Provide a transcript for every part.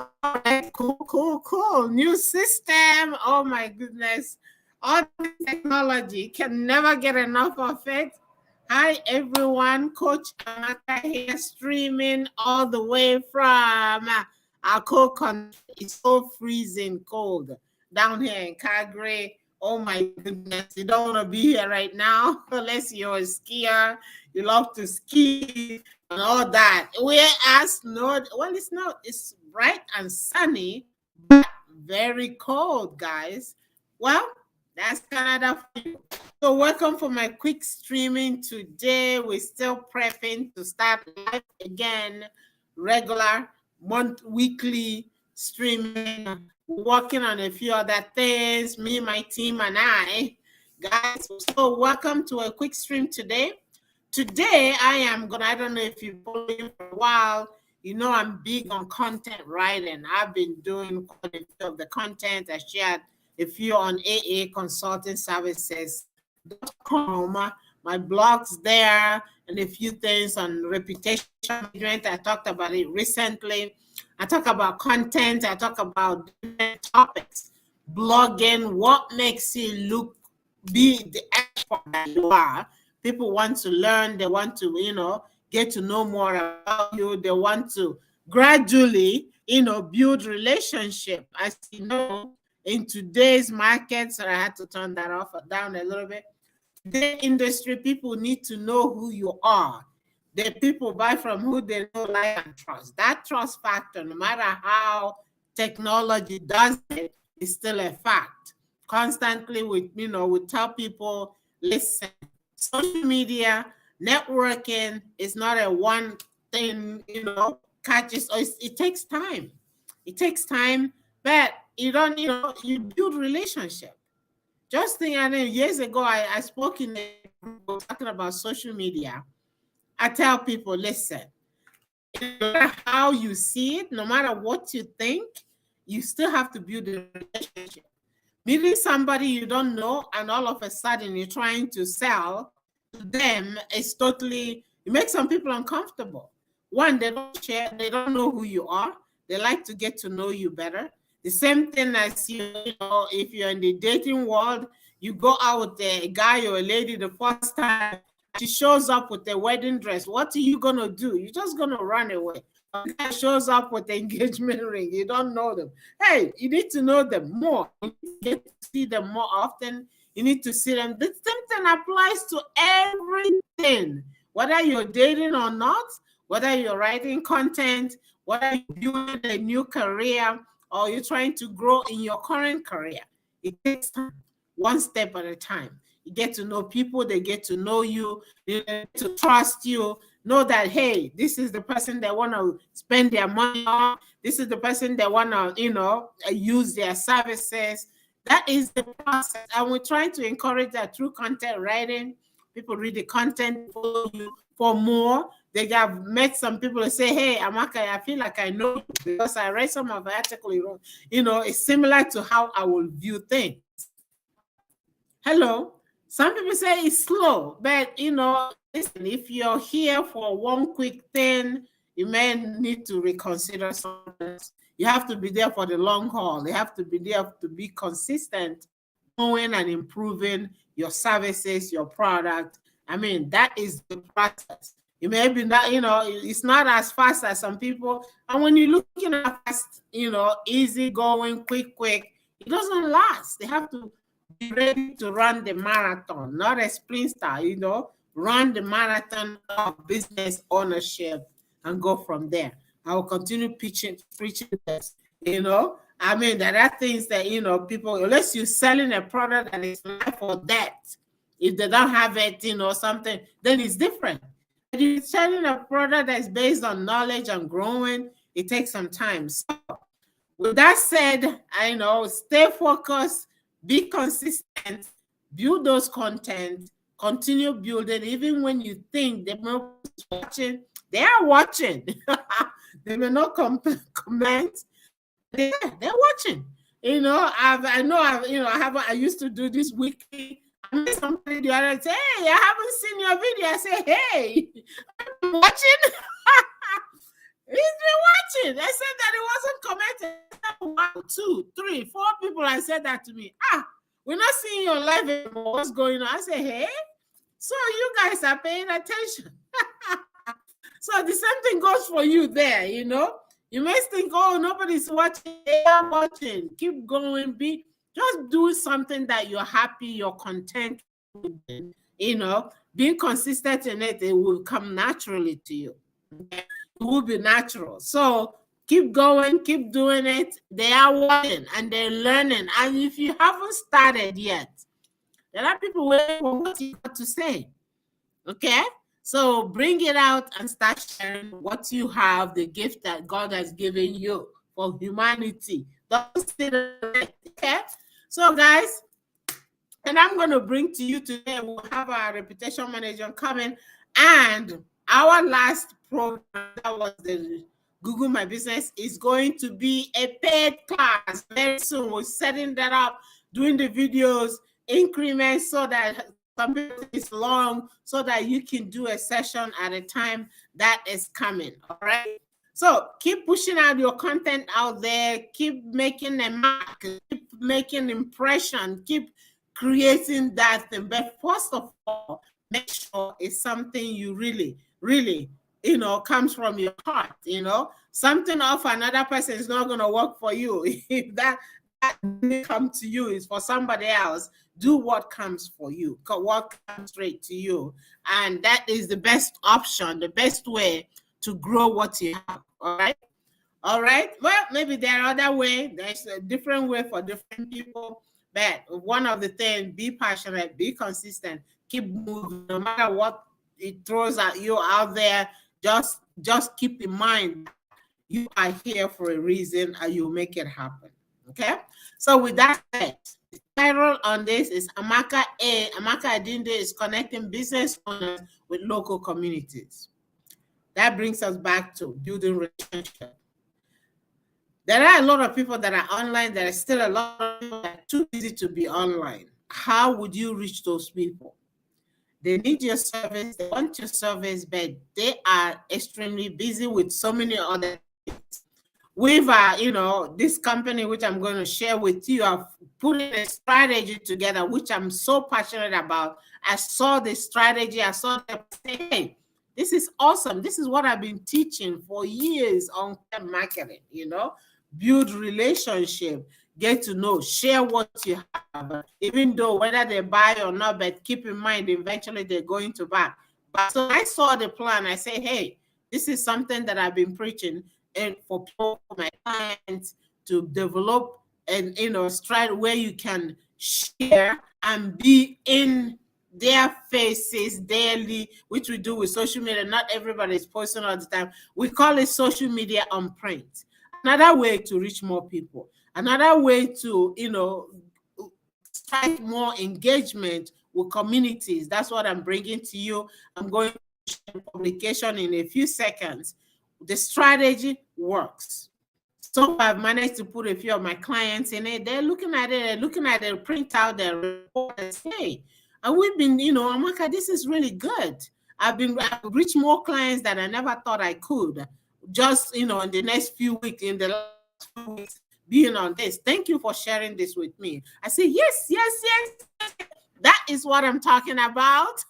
All right, cool. New system. Oh my goodness. All the technology can never get enough of it. Hi everyone, Coach Amaka here, streaming all the way from our cold country. It's so freezing cold down here in Calgary. Oh my goodness, you don't want to be here right now unless you're a skier. You love to ski and all that. Whereas no, well, it's not. It's bright and sunny, but very cold, guys. Well, that's Canada for you. So welcome for my quick streaming today. We're still prepping to start live again, regular weekly streaming. Working on a few other things, me, my team, and I. Guys, so welcome to a quick stream today. Today, I don't know if you've followed me for a while, you know I'm big on content writing. I've been doing quite a few of the content. I shared a few on AA Consulting Services.com, my blogs there, and a few things on reputation management. I talked about it recently. I talk about content. I talk about different topics. Blogging, what makes you be the expert that you are. People want to learn. They want to, get to know more about you. They want to gradually, build relationship. As you know, in today's market, so I had to turn that off or down a little bit. The industry, people need to know who you are. The people buy from who they know, like, and trust. That trust factor, no matter how technology does it, is still a fact. Constantly, we tell people, listen, social media, networking is not a one thing, catches. It takes time. It takes time, but you don't, you build relationship. Just think, I mean, years ago, I spoke in a group talking about social media. I tell people, listen, no matter how you see it, no matter what you think, you still have to build a relationship. Meeting somebody you don't know and all of a sudden you're trying to sell to them is totally, it makes some people uncomfortable. One, they don't share, they don't know who you are. They like to get to know you better. The same thing as if you're in the dating world, you go out with a guy or a lady the first time, she shows up with a wedding dress. What are you gonna do? You're just gonna run away. A guy shows up with an engagement ring. You don't know them. Hey, you need to know them more. You need to get to see them more often. You need to see them. The same thing applies to everything. Whether you're dating or not, whether you're writing content, whether you're building a new career, or you're trying to grow in your current career. It takes time, one step at a time. You get to know people, they get to know you, they get to trust you, know that, hey, this is the person they want to spend their money on. This is the person they want to, use their services. That is the process. And we're trying to encourage that through content writing. People read the content, follow you for more. They have met some people who say, hey, Amaka, I feel like I know you because I read some of the article you wrote. It's similar to how I will view things. Hello. Some people say it's slow, but listen, if you're here for one quick thing, you may need to reconsider something. You have to be there for the long haul. You have to be there to be consistent, growing and improving your services, your product. I mean, that is the process. It may be not, it's not as fast as some people. And when you're looking at fast, easy going, quick, it doesn't last. They have to be ready to run the marathon, not a sprinter, run the marathon of business ownership and go from there. I will continue preaching this, I mean, there are things that, people, unless you're selling a product that is life or death, if they don't have it, something, then it's different. But if you're selling a product that's based on knowledge and growing, it takes some time. So with that said, stay focused, be consistent, build those content, continue building, even when you think they're watching, they are watching. They may not comment. They're watching. I used to do this weekly. I met somebody the other day, say, hey, I haven't seen your video. I say, hey, I'm watching. been watching. I said that it wasn't commented. 1, 2, 3, 4 people I said that to me. We're not seeing your live anymore. What's going on? I say, hey, so you guys are paying attention. So the same thing goes for you there, you know. You may think, oh, nobody's watching. They are watching. Keep going. Just do something that you're happy, you're content with, you know. Being consistent in it, it will come naturally to you. Okay? It will be natural. So keep going, keep doing it. They are watching and they're learning. And if you haven't started yet, there are people waiting for what you got to say. Okay? So bring it out and start sharing what you have, the gift that God has given you for humanity. Don't sit on it. Okay? So guys, and I'm going to bring to you today, we'll have our reputation manager coming, and our last program, that was the Google My Business, is going to be a paid class very soon. We're setting that up, doing the videos, increments, so that some people it's long, so that you can do a session at a time. That is coming. All right. So keep pushing out your content out there. Keep making a mark. Keep making impression. Keep creating that thing. But first of all, make sure it's something you really, really, you know, comes from your heart. You know, something off another person is not going to work for you. If that didn't come to you, is for somebody else. Do what comes for you, what comes straight to you, and that is the best option, the best way to grow what you have. All right. All right. Well, maybe there are other ways. There's a different way for different people. But one of the things, be passionate, be consistent, keep moving, no matter what it throws at you out there. Just keep in mind you are here for a reason, and you'll make it happen. Okay. So with that said, the title on this is Amaka Adindu is connecting business owners with local communities. That brings us back to building relationships. There are a lot of people that are online. There are still a lot of people that are too busy to be online. How would you reach those people? They need your service. They want your service, but they are extremely busy with so many other things. We've, you know, this company, which I'm going to share with you, I've put a strategy together, which I'm so passionate about. I saw the strategy. I saw them say, hey, this is awesome. This is what I've been teaching for years on marketing, you know, build relationship, get to know, share what you have, even though whether they buy or not, but keep in mind, eventually they're going to buy. But so I saw the plan. I say, hey, this is something that I've been preaching, and for my clients to develop and, you know, stride where you can share and be in their faces daily, which we do with social media. Not everybody is posting all the time. We call it social media on print. Another way to reach more people. Another way to, you know, strike more engagement with communities. That's what I'm bringing to you. I'm going to share publication in a few seconds. The strategy works. So I've managed to put a few of my clients in it. They're looking at it, print out their report and say, and we've been, you know, Amaka, this is really good. I've reached more clients than I never thought I could. Just, you know, in the next few weeks, in the last few weeks, being on this. Thank you for sharing this with me. I say, yes. That is what I'm talking about.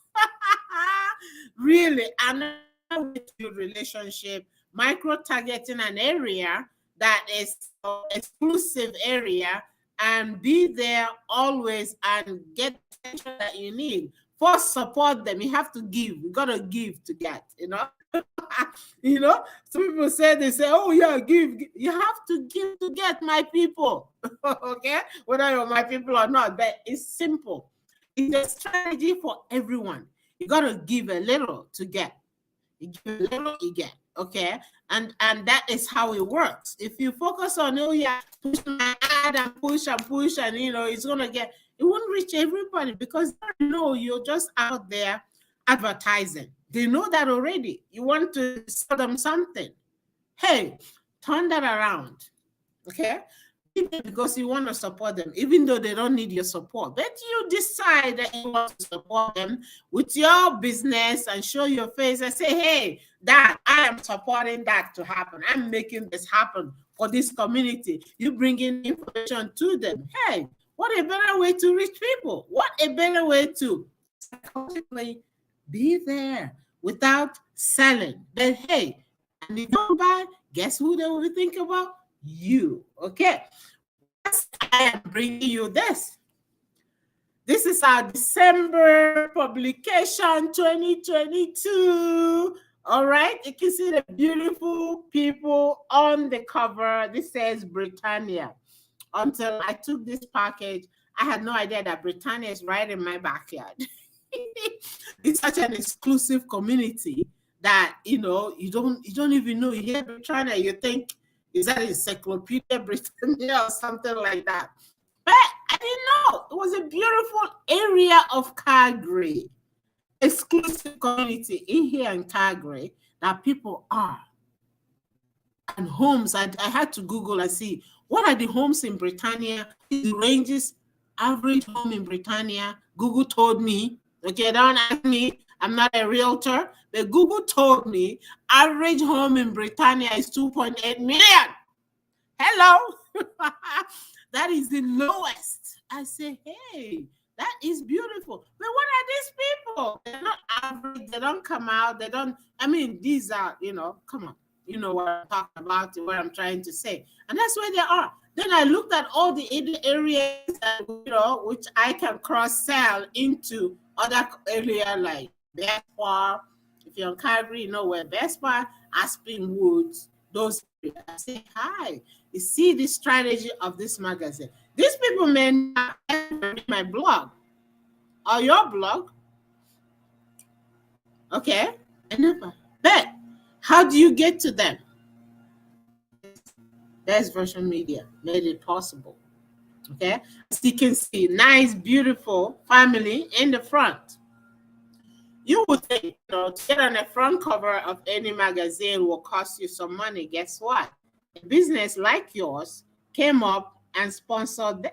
Really, another way to build relationship, micro-targeting an area that is an exclusive area, and be there always and get the attention that you need. First, support them. You have to give. You got to give to get, you know. You know, some people they say, oh yeah, give. You have to give to get, my people. Okay, whether you're my people or not, but it's simple. It's a strategy for everyone. You got to give a little to get. You give a little, you get. Okay, and that is how it works. If you focus on, oh yeah, push my ad and push, and you know, it's gonna get, it won't reach everybody, because they know you're just out there advertising. They know that already. You want to sell them something. Hey, turn that around. Okay, because you want to support them, even though they don't need your support. But you decide that you want to support them with your business and show your face and say, hey, that I I am supporting that to happen. I'm making this happen for this community. You bring in information to them. Hey, what a better way to reach people. What a better way to psychologically be there without selling. But hey, and if you don't buy, guess who they will think about? You. Okay. I am bringing you this. This is our December publication 2022. All right. You can see the beautiful people on the cover. This says Britannia. Until I took this package, I had no idea that Britannia is right in my backyard. It's such an exclusive community that you don't even know. You hear Britannia, you think, is that Encyclopedia Britannia or something like that? But I didn't know. It was a beautiful area of Calgary, exclusive community in here in Calgary that people are. And homes, I had to Google and see what are the homes in Britannia, the ranges, average home in Britannia. Google told me, okay, don't ask me, I'm not a realtor, but Google told me average home in Britannia is 2.8 million. Hello. That is the lowest. I say, hey, that is beautiful. But what are these people? They're not average. They don't come out. They don't, these are, come on. You know what I'm talking about, what I'm trying to say. And that's where they are. Then I looked at all the areas that, which I can cross-sell into other areas like Bespa. If you're in Calgary, you know where Bespa, Aspen Woods, those areas. I say, hi. You see the strategy of this magazine. These people may not read my blog or your blog. Okay? I never. But how do you get to them? There's Virtual Media made it possible. Okay? As you can see, nice, beautiful family in the front. You would think, to get on the front cover of any magazine will cost you some money. Guess what? A business like yours came up and sponsored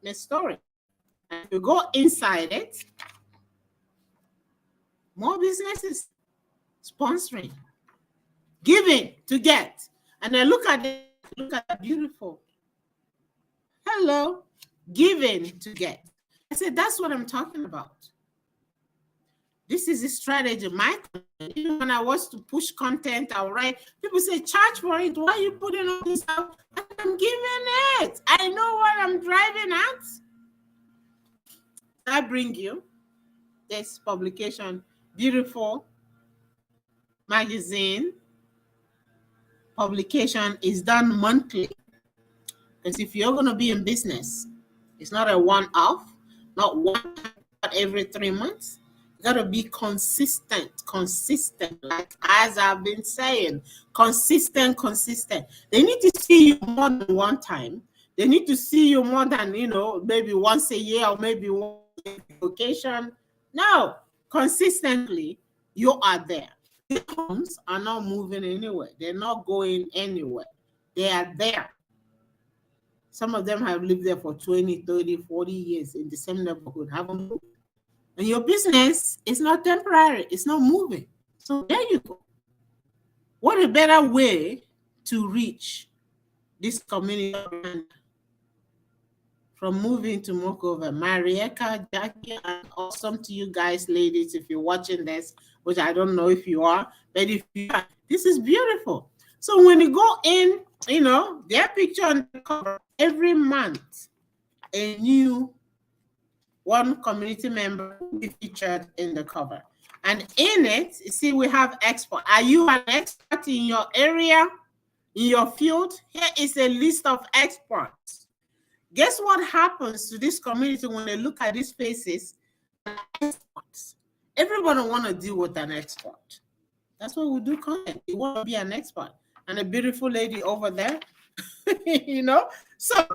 this story. And if you go inside it, more businesses sponsoring, giving to get. And then look at that beautiful. Hello, giving to get. I said, that's what I'm talking about. This is a strategy. Even when I was to push content, I'll write. People say, charge for it. Why are you putting all this out? I'm giving it. I know what I'm driving at. I bring you this publication, beautiful magazine. Publication is done monthly. Because if you're going to be in business, it's not a one-off, not one time, but every 3 months. You got to be consistent, like as I've been saying, consistent. They need to see you more than one time. They need to see you more than, maybe once a year or maybe one occasion. No, consistently, you are there. The homes are not moving anywhere. They're not going anywhere. They are there. Some of them have lived there for 20, 30, 40 years in the same neighborhood, haven't moved. And your business is not temporary. It's not moving. So there you go. What a better way to reach this community from moving to Mokover. Marieka, Jackie, and awesome to you guys, ladies, if you're watching this, which I don't know if you are, but if you are, this is beautiful. So when you go in, their picture on the cover, every month, a new one community member will be featured in the cover. And in it, you see, we have expert. Are you an expert in your area, in your field? Here is a list of experts. Guess what happens to this community when they look at these faces? Experts. Everybody want to deal with an expert. That's why we do content. You want to be an expert. And a beautiful lady over there, So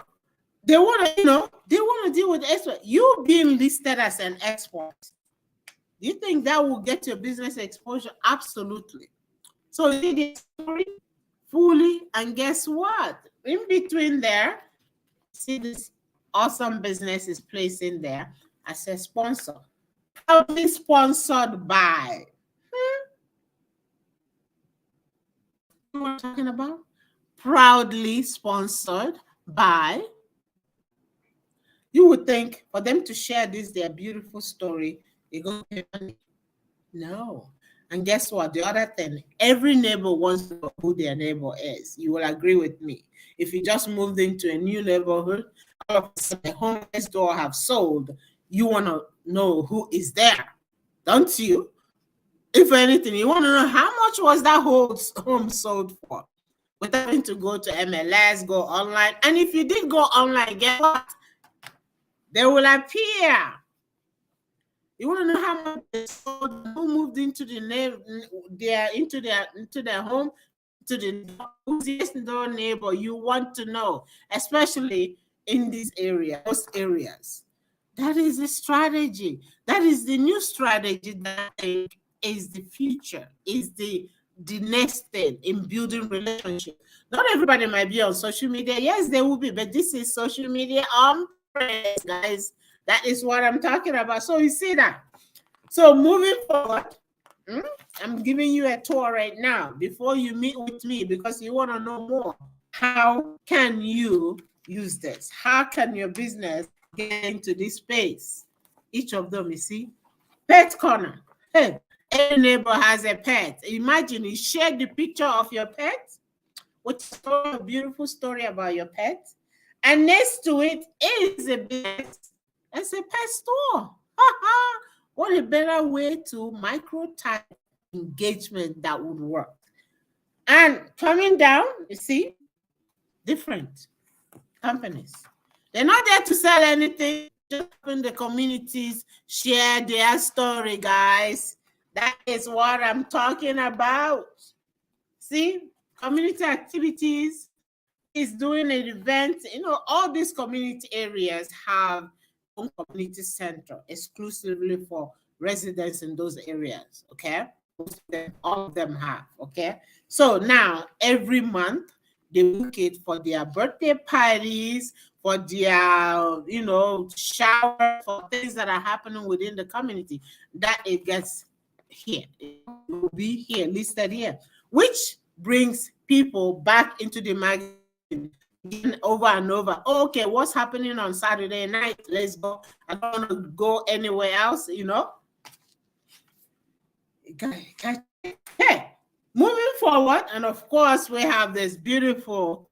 they want to deal with expert. You being listed as an expert. Do you think that will get your business exposure? Absolutely. So you did the story fully, and guess what? In between there, see this awesome business is placed in there as a sponsor. Proudly sponsored by. what we're talking about? Proudly sponsored by. You would think for them to share this, their beautiful story, they're going to pay money. No. And guess what? The other thing, every neighbor wants to know who their neighbor is. You will agree with me. If you just moved into a new neighborhood, all of a sudden the home next door have sold, you want to know who is there, don't you? If anything, you want to know how much was that whole home sold for, without having to go to MLS, go online. And if you did go online, guess what? They will appear. You want to know how much they sold, who moved into their home, to the who's the next door neighbor. You want to know, especially in this area, those areas. That is the strategy. That is the new strategy that I think is the future, is the next thing in building relationship. Not everybody might be on social media. Yes, they will be, but this is social media on press, guys. That is what I'm talking about. So you see that. So moving forward, I'm giving you a tour right now before you meet with me, because you want to know more. How can you use this? How can your business get into this space? Each of them, you see. Pet corner. Hey, every neighbor has a pet. Imagine you share the picture of your pet, which is a beautiful story about your pet. And next to it is a business. It's a pet store. What a better way to micro-type engagement that would work. And coming down, you see, different companies. They're not there to sell anything, just in the communities, share their story, guys. That is what I'm talking about. See, community activities is doing an event. You know, all these community areas have own community center exclusively for residents in those areas. Okay, all of them have. Okay, so now every month they book it for their birthday parties, for their shower, for things that are happening within the community. That it gets here, it will be here listed here, which brings people back into the magazine over and over. Oh, okay, what's happening on Saturday night? Let's go. I don't want to go anywhere else, Okay, moving forward, and of course, we have this beautiful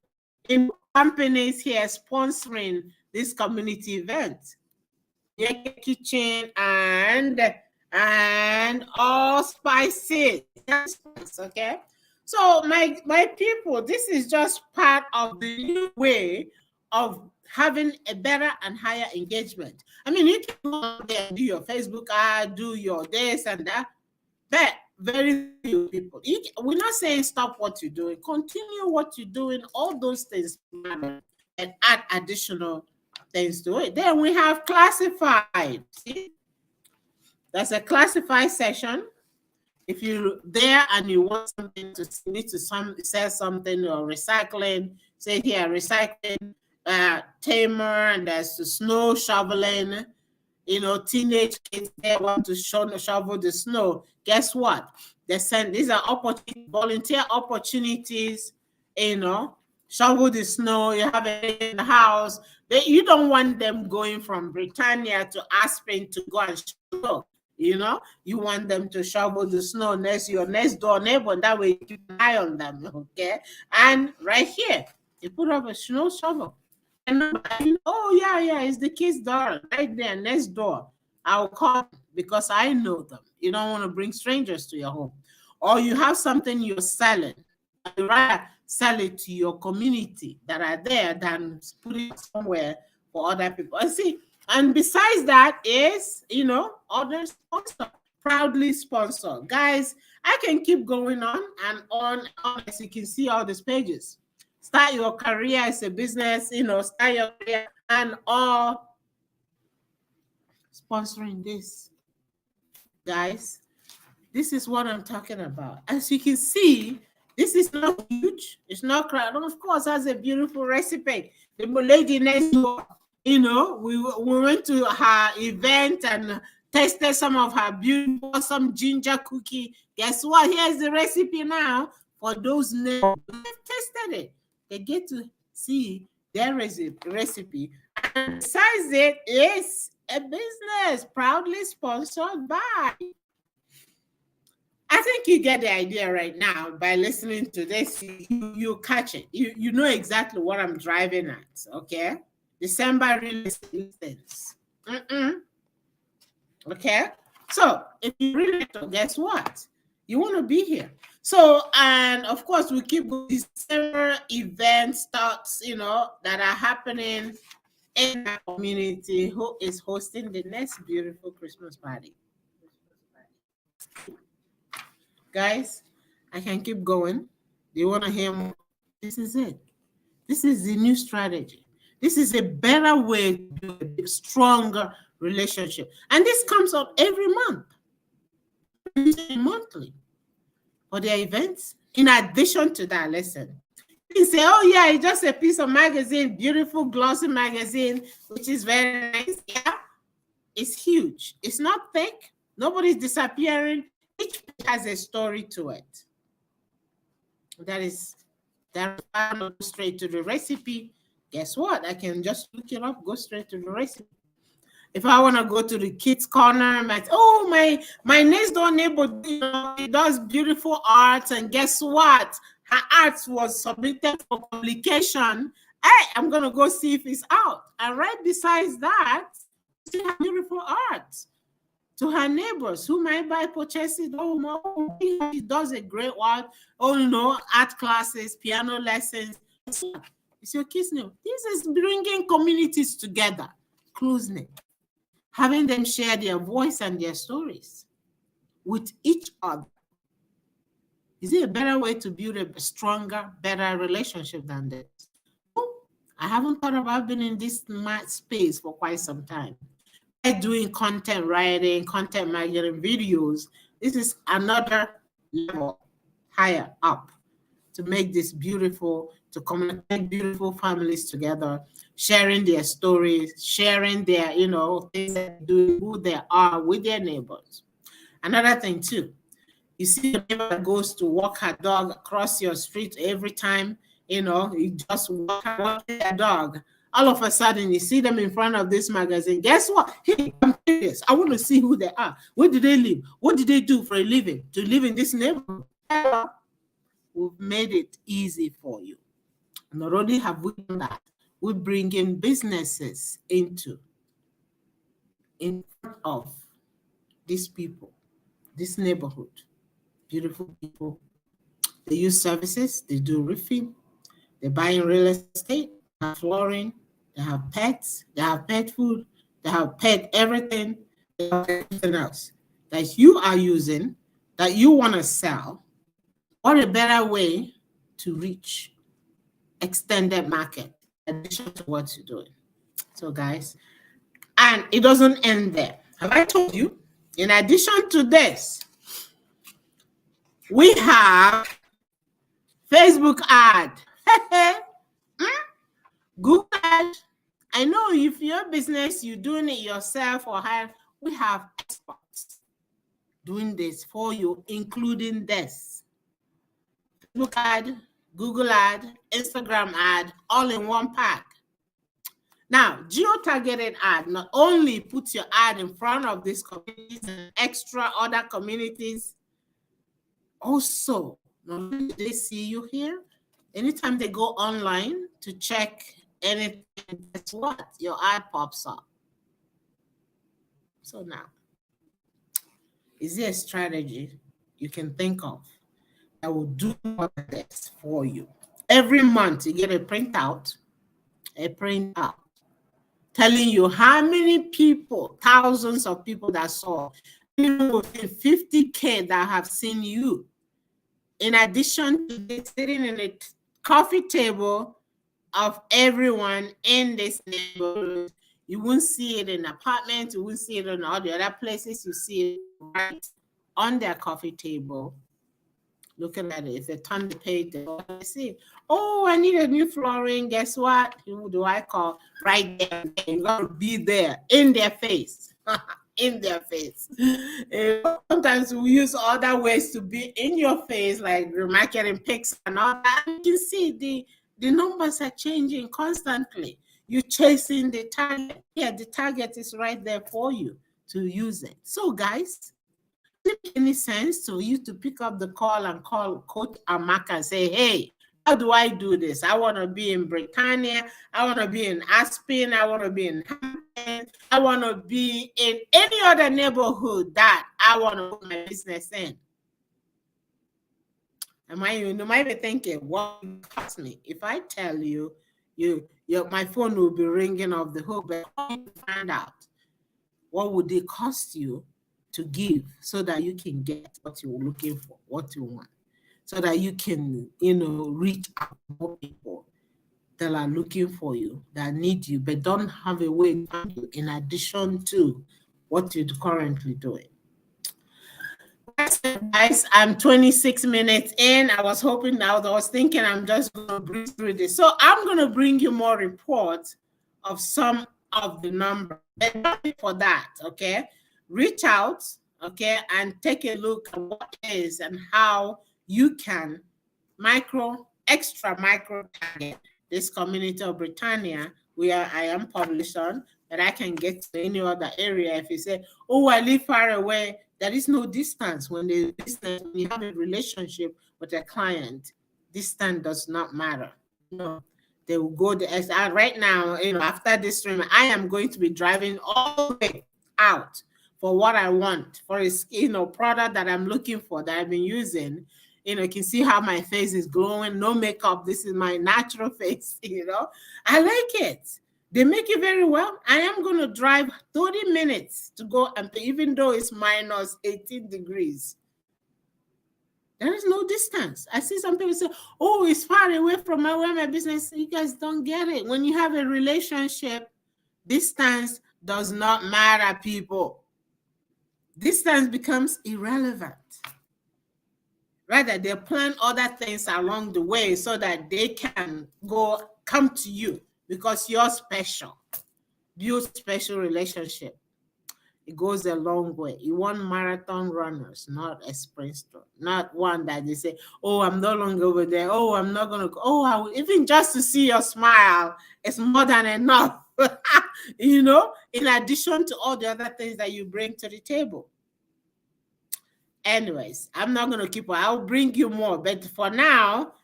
companies here sponsoring this community event. Kitchen and all spices. Okay. So my people, this is just part of the new way of having a better and higher engagement. I mean, you can go out there and do your Facebook ad, do your this and that, but very few people. We're not saying stop what you're doing. Continue what you're doing. All those things matter, and add additional things to it. Then we have classified. See? That's a classified section. If you're there and you want something to need to sell something or recycling, say here recycling, tamer, and there's the snow shoveling. Teenage kids, they want to shovel the snow. Guess what? These are volunteer opportunities. Shovel the snow. You have it in the house. You don't want them going from Britannia to Aspen to go and shovel. You want them to shovel the snow your next door neighbor. That way you keep an eye on them, okay? And right here, you put up a snow shovel. And oh yeah, it's the kid's daughter right there next door. I'll call because I know them. You don't want to bring strangers to your home. Or you have something you're selling. You rather sell it to your community that are there than put it somewhere for other people. And besides that is, other sponsor, proudly sponsor. Guys, I can keep going on and on, as you can see all these pages. Start your career as a business, start your career and all sponsoring this. Guys, this is what I'm talking about. As you can see, this is not huge. It's not crowded. Of course, has a beautiful recipe. The lady next door, we went to her event and tasted some of her beautiful, some ginger cookie. Guess what? Here's the recipe now for those neighbors who have tasted it. They get to see their recipe. And besides it, it's a business proudly sponsored by. I think you get the idea right now by listening to this. You catch it. You know exactly what I'm driving at. Okay, December real estate listings. Okay, so if you really know, guess what? You want to be here. So, and of course, we keep December events, thoughts, that are happening in our community. Who is hosting the next beautiful Christmas party? Guys, I can keep going. Do you want to hear more? This is it. This is the new strategy. This is a better way to build a stronger relationship. And this comes up every month, monthly, for their events. In addition to that, listen, you can say, oh yeah, it's just a piece of magazine, beautiful glossy magazine, which is very nice. Yeah, it's huge. It's not thick. Nobody's disappearing. Each page has a story to it. That go straight to the recipe. Guess what? I can just look it up, go straight to the recipe. If I want to go to the kids' corner, my next door neighbor, he does beautiful art, and guess what? Her art was submitted for publication. Hey, I'm gonna go see if it's out. And right besides that, she has beautiful art to her neighbors who might buy, purchase it. Oh, he does a great work. Art classes, piano lessons. It's your kids' name. This is bringing communities together, closeness, having them share their voice and their stories with each other. Is it a better way to build a stronger, better relationship than this? I haven't thought about being in this space for quite some time. Doing content writing, content marketing videos, this is another level higher up to make this beautiful, to communicate beautiful families together, sharing their stories, sharing their, things that they do, who they are with their neighbors. Another thing too, you see the neighbor that goes to walk her dog across your street every time, you just walk their dog. All of a sudden, you see them in front of this magazine. Guess what? Hey, I'm curious. I want to see who they are. Where do they live? What do they do for a living? To live in this neighborhood? We've made it easy for you. Not only have we done that, we bring in businesses in front of these people, this neighborhood. Beautiful people. They use services. They do roofing. They buy in real estate. They have flooring. They have pets. They have pet food. They have pet everything. They have everything else that you are using, that you want to sell. What a better way to reach extended market in addition to what you're doing. So guys, and it doesn't end there. Have I told you? In addition to this, we have Facebook ad. Google ad. I know if your business, you're doing it yourself or hire, we have experts doing this for you, including this. Facebook ad, Google ad, Instagram ad, all in one pack. Now, geo-targeted ad not only puts your ad in front of these communities and extra other communities, also, not only do they see you here, anytime they go online to check anything, guess what? Your ad pops up. So now, is there a strategy you can think of that will do this for you? Every month you get a printout telling you how many people, thousands of people that saw, even within 50K that have seen you. In addition to sitting in a coffee table of everyone in this neighborhood, you won't see it in apartments, you won't see it in all the other places, you see it right on their coffee table. Looking at it, if they turn the page, they see, oh, I need a new flooring. Guess what? Who do I call? Right there. You gotta be there in their face. in their face. Sometimes we use other ways to be in your face, like remarketing pics and all that. You can see the numbers are changing constantly. You're chasing the target. Yeah, the target is right there for you to use it. So, guys, does it make any sense to you to pick up the call and call Coach Amaka and say, hey, how do I do this? I want to be in Britannia. I want to be in Aspen. I want to be in Hampton. I want to be in any other neighborhood that I want to put my business in. You might be thinking, what will it cost me? If I tell you, my phone will be ringing off the hook, but you find out what would it cost you to give so that you can get what you're looking for, what you want, so that you can, reach out to more people that are looking for you, that need you, but don't have a way to find you in addition to what you're currently doing. Guys, I'm 26 minutes in. I was thinking I'm just going to breeze through this. So I'm going to bring you more reports of some of the numbers. But not for that, okay? Reach out, okay, and take a look at what is and how you can extra micro target this community of Britannia where I am published on, that I can get to any other area. If you say, oh, I live far away, there is no distance. When you have a relationship with a client, distance does not matter. They will go right now, after this stream, I am going to be driving all the way out for what I want, for a product that I'm looking for, that I've been using. You can see how my face is glowing, no makeup. This is my natural face, I like it. They make it very well. I am going to drive 30 minutes to go, and even though it's minus 18 degrees. There is no distance. I see some people say, oh, it's far away from where my business. You guys don't get it. When you have a relationship, distance does not matter, people. Distance becomes irrelevant. Rather, they plan other things along the way so that they can come to you because you're special. Build special relationship. It goes a long way. You want marathon runners, not a sprinter, not one that they say, oh, I'm no longer over there. Oh, I'm not going to go. Oh, even just to see your smile is more than enough, in addition to all the other things that you bring to the table. Anyways, I'm not going to keep on. I'll bring you more. But for now,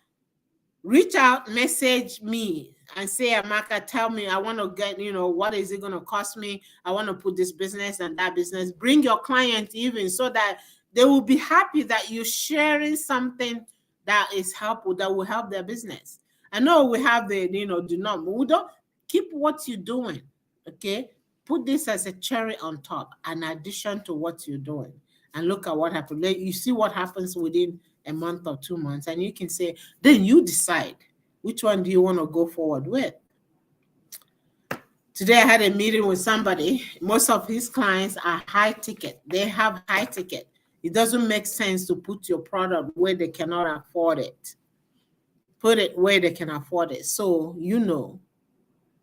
reach out, message me and say, Amaka, tell me, I want to get, what is it going to cost me? I want to put this business and that business. Bring your client even so that they will be happy that you're sharing something that is helpful, that will help their business. I know we have the, do not, we don't keep what you're doing, okay? Put this as a cherry on top, in addition to what you're doing. And look at what happens. You see what happens within a month or 2 months, and you can say, then you decide which one do you want to go forward with. Today I had a meeting with somebody. Most of his clients are high ticket. They have high ticket. It doesn't make sense to put your product where they cannot afford it. Put it where they can afford it. So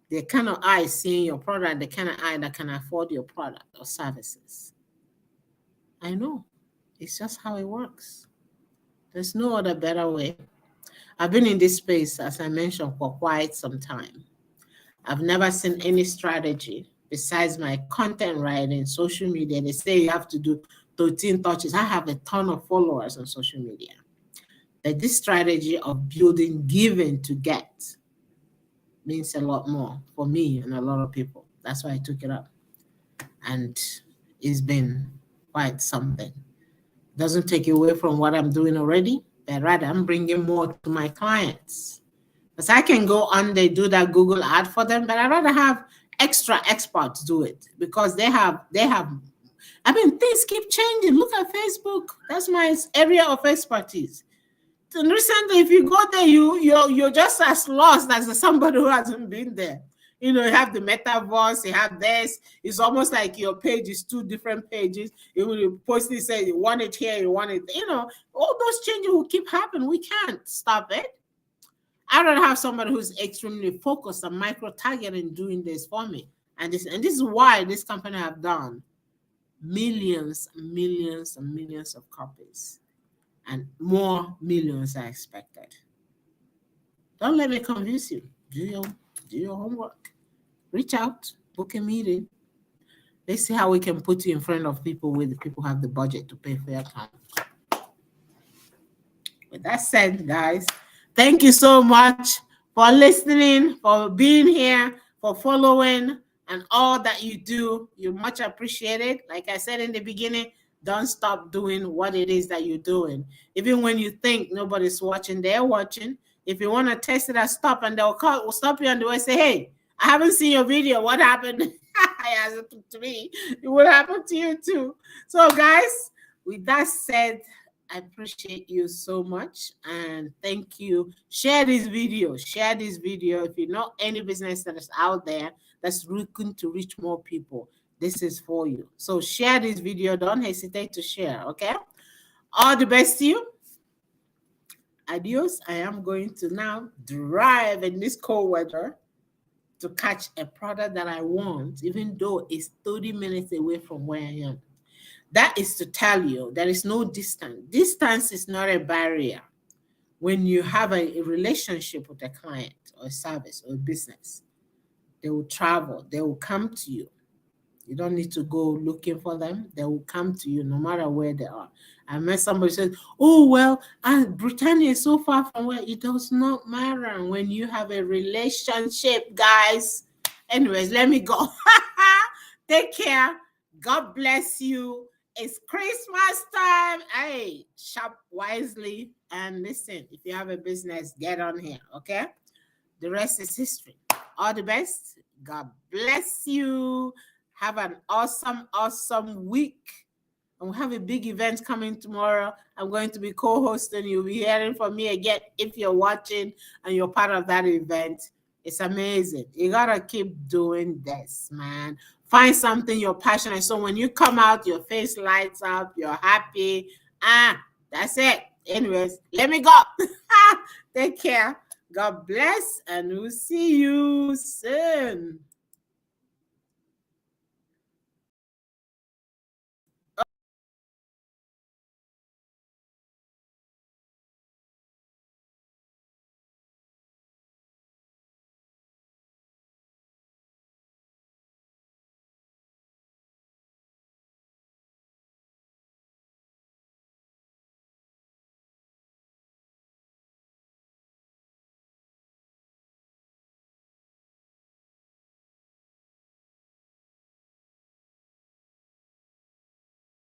the kind of eye seeing your product, the kind of eye that can afford your product or services. I know. It's just how it works. There's no other better way. I've been in this space, as I mentioned, for quite some time. I've never seen any strategy besides my content writing, social media. They say you have to do 13 touches. I have a ton of followers on social media. But this strategy of building giving to get means a lot more for me and a lot of people. That's why I took it up. And it's been quite something. Doesn't take away from what I'm doing already, but rather I'm bringing more to my clients. Because I can go on, they do that Google ad for them, but I'd rather have extra experts do it because they have, things keep changing. Look at Facebook. That's my area of expertise. And recently, if you go there, you're just as lost as somebody who hasn't been there. You have the metaverse, you have this. It's almost like your page is 2 different pages. You post it, say you want it here, you want it. All those changes will keep happening. We can't stop it. I don't have somebody who's extremely focused on micro targeting doing this for me. And this is why this company have done millions, millions, and millions of copies, and more millions are expected. Don't let me confuse you. Do your homework. Reach out, book a meeting. Let's see how we can put you in front of people where the people have the budget to pay for your time. With that said, guys, thank you so much for listening, for being here, for following, and all that you do. You much appreciated. Like I said in the beginning, don't stop doing what it is that you're doing. Even when you think nobody's watching, they're watching. If you want to test it, stop, and will stop you on the way and say, hey, I haven't seen your video. What happened? As to me, it will happen to you too. So, guys, with that said, I appreciate you so much, and thank you. Share this video. Share this video. If you know any business that is out there that's looking to reach more people, this is for you. So share this video. Don't hesitate to share, okay? All the best to you. Adios. I am going to now drive in this cold weather to catch a product that I want, even though it's 30 minutes away from where I am. That is to tell you there is no distance. Distance is not a barrier. When you have a relationship with a client or a service or a business, they will travel. They will come to you. You don't need to go looking for them. They will come to you no matter where they are. I met somebody said, oh, well, Britannia is so far from where. It does not matter when you have a relationship, guys. Anyways, let me go. Take care. God bless you. It's Christmas time. Hey, shop wisely. And listen, if you have a business, get on here, okay? The rest is history. All the best. God bless you. Have an awesome, awesome week. And we have a big event coming tomorrow. I'm going to be co-hosting. You'll be hearing from me again if you're watching and you're part of that event. It's amazing. You got to keep doing this, man. Find something you're passionate. So when you come out, your face lights up. You're happy. That's it. Anyways, let me go. Take care. God bless. And we'll see you soon.